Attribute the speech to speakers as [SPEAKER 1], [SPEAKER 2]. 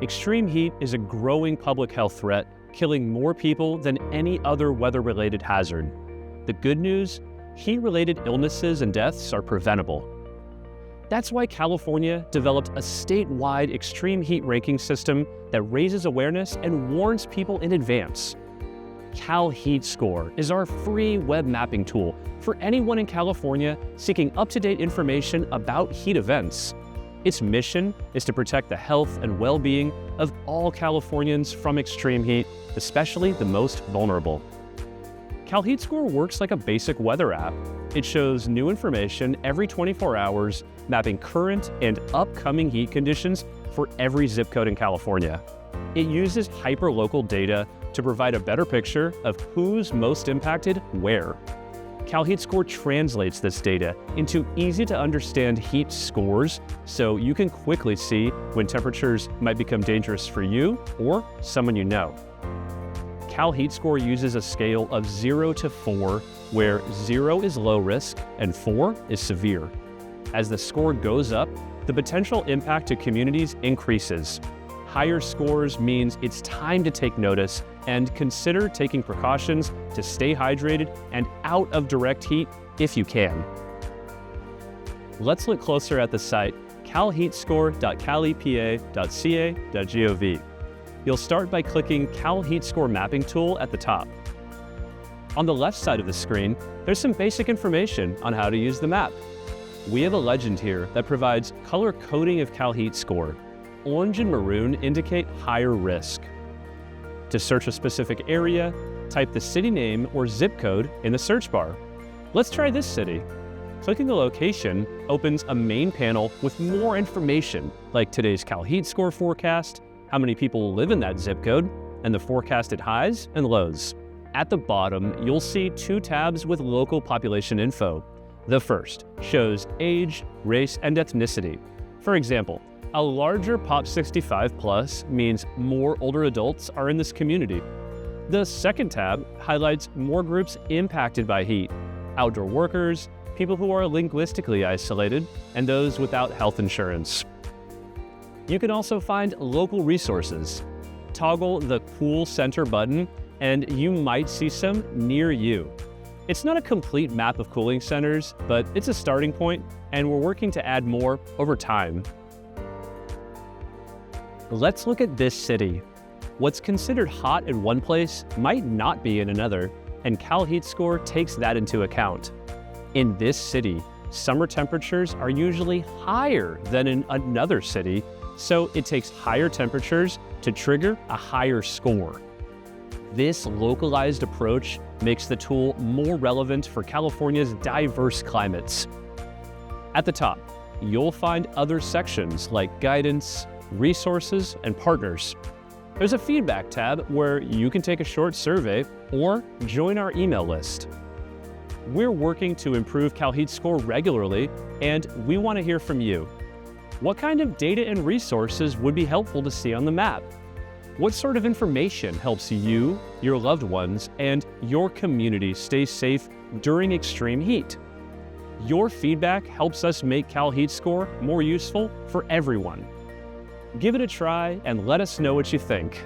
[SPEAKER 1] Extreme heat is a growing public health threat, killing more people than any other weather-related hazard. The good news? Heat-related illnesses and deaths are preventable. That's why California developed a statewide extreme heat ranking system that raises awareness and warns people in advance. CalHeatScore is our free web mapping tool for anyone in California seeking up-to-date information about heat events. Its mission is to protect the health and well-being of all Californians from extreme heat, especially the most vulnerable. CalHeatScore works like a basic weather app. It shows new information every 24 hours, mapping current and upcoming heat conditions for every zip code in California. It uses hyperlocal data to provide a better picture of who's most impacted where. CalHeatScore translates this data into easy-to-understand heat scores so you can quickly see when temperatures might become dangerous for you or someone you know. CalHeatScore uses a scale of 0 to 4, where 0 is low risk and 4 is severe. As the score goes up, the potential impact to communities increases. Higher scores means it's time to take notice and consider taking precautions to stay hydrated and out of direct heat if you can. Let's look closer at the site calheatscore.calepa.ca.gov. You'll start by clicking CalHeatScore Mapping Tool at the top. On the left side of the screen, there's some basic information on how to use the map. We have a legend here that provides color coding of CalHeatScore. Orange and maroon indicate higher risk. To search a specific area, type the city name or zip code in the search bar. Let's try this city. Clicking the location opens a main panel with more information, like today's CalHeatScore forecast, how many people live in that zip code, and the forecasted highs and lows. At the bottom, you'll see two tabs with local population info. The first shows age, race, and ethnicity. For example, a larger Pop 65 Plus means more older adults are in this community. The second tab highlights more groups impacted by heat: outdoor workers, people who are linguistically isolated, and those without health insurance. You can also find local resources. Toggle the Cool Center button and you might see some near you. It's not a complete map of cooling centers, but it's a starting point, and we're working to add more over time. Let's look at this city. What's considered hot in one place might not be in another, and CalHeatScore takes that into account. In this city, summer temperatures are usually higher than in another city, so it takes higher temperatures to trigger a higher score. This localized approach makes the tool more relevant for California's diverse climates. At the top, you'll find other sections like guidance, resources, and partners. There's a feedback tab where you can take a short survey or join our email list. We're working to improve CalHeatScore regularly, and we want to hear from you. What kind of data and resources would be helpful to see on the map? What sort of information helps you, your loved ones, and your community stay safe during extreme heat? Your feedback helps us make CalHeatScore more useful for everyone. Give it a try and let us know what you think.